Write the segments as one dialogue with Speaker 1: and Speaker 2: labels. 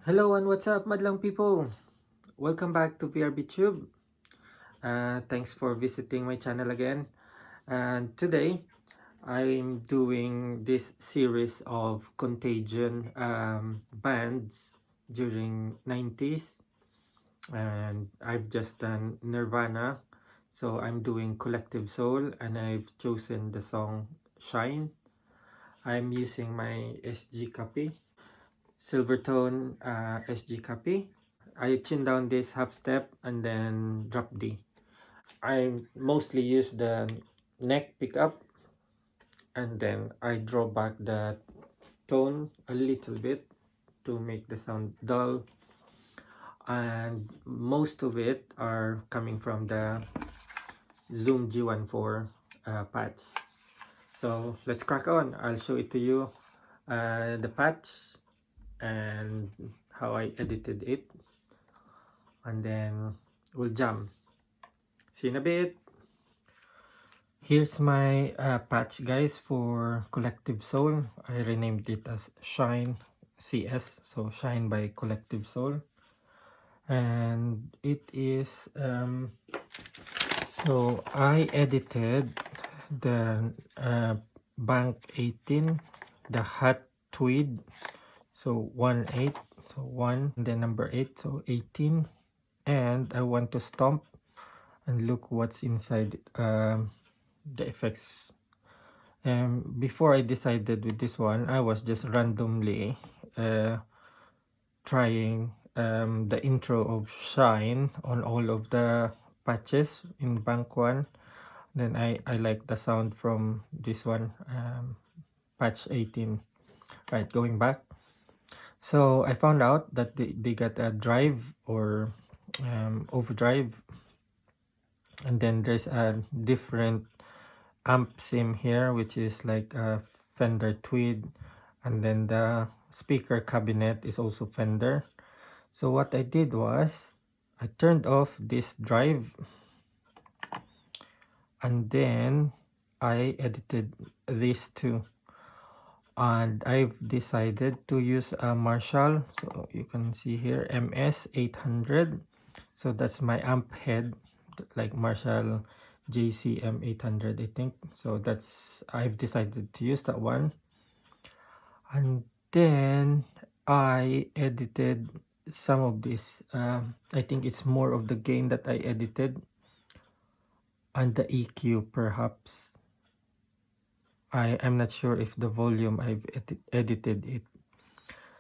Speaker 1: Hello and what's up, madlang people? Welcome back to PRB Tube. Thanks for visiting my channel again. And today, I'm doing this series of Contagion bands during 90s. And I've just done Nirvana. So I'm doing Collective Soul and I've chosen the song Shine. I'm using my SG copy, Silvertone SG copy. I tune down this half step and then drop D. I mostly use the neck pickup and then I draw back the tone a little bit to make the sound dull, and most of it are coming from the Zoom G1Four patch. So let's crack on. I'll show it to you, the patch and how I edited it, and then we'll jam. See you in a bit. Here's my patch, guys, for Collective Soul. I renamed it as Shine CS, so Shine by Collective Soul. And it is, so I edited the Bank 18, the Hot Tweed, so 1-8, so 1, and then number 8, so 18. And I want to stomp and look what's inside the effects. Before I decided with this one, I was just randomly trying the intro of Shine on all of the patches in Bank 1. Then I like the sound from this one, patch 18. Right, going back. So I found out that they got a drive or overdrive, and then there's a different amp sim here, which is like a Fender Tweed, and then the speaker cabinet is also Fender. So what I did was I turned off this drive and then I edited this too, and I've decided to use a Marshall, so you can see here MS 800. So that's my amp head, like Marshall JCM 800, I think. So that's, I've decided to use that one. And then I edited some of this. I think it's more of the gain that I edited, and the EQ perhaps. I'm not sure if the volume I've edited it.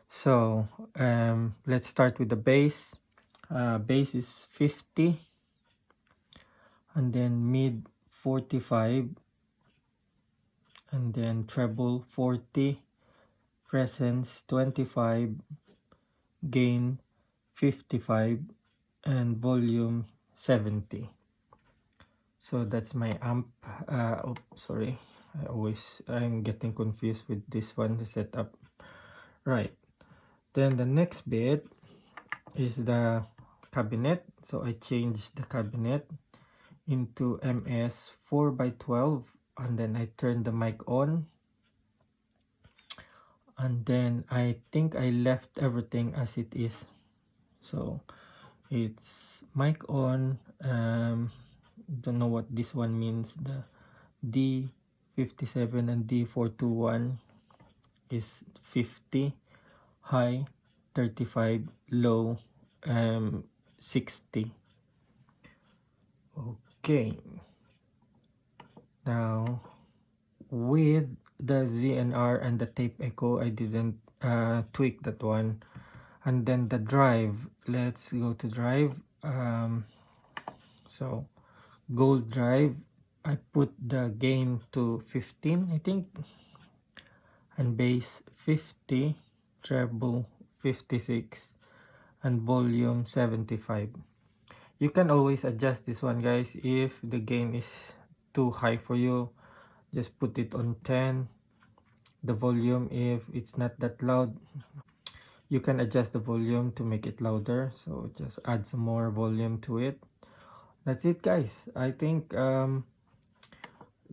Speaker 1: So let's start with the bass. Bass is 50, and then mid 45, and then treble 40, presence 25, gain 55, and volume 70. So that's my amp. Oh, sorry, I'm getting confused with this one, the setup. Right, then the next bit is the cabinet. So I changed the cabinet into MS 4x12, and then I turned the mic on, and then I think I left everything as it is. So it's mic on. Don't know what this one means. The D57 and D421 is 50, high 35, low 60. Okay, now with the ZNR and the tape echo, I didn't tweak that one. And then the drive, let's go to drive. So gold drive, I put the gain to 15, I think, and bass 50, treble 56, and volume 75. You can always adjust this one, guys. If the gain is too high for you, just put it on 10. The volume, if it's not that loud, you can adjust the volume to make it louder, so just add some more volume to it. That's it, guys. I think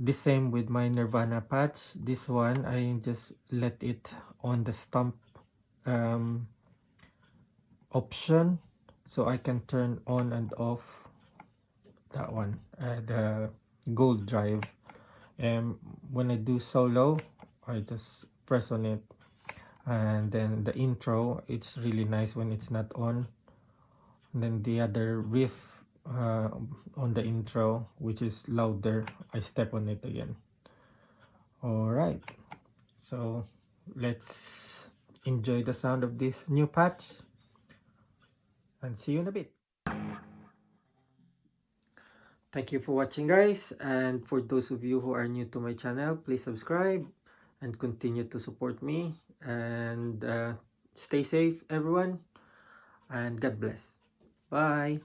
Speaker 1: the same with my Nirvana patch. This one I just let it on the stump option, so I can turn on and off that one, the gold drive. And when I do solo, I just press on it, and then the intro, it's really nice when it's not on. And then the other riff on the intro, which is louder, I step on it again. All right, so let's enjoy the sound of this new patch, and see you in a bit. Thank you for watching, guys, and for those of you who are new to my channel, please subscribe and continue to support me, and stay safe, everyone, and God bless. Bye.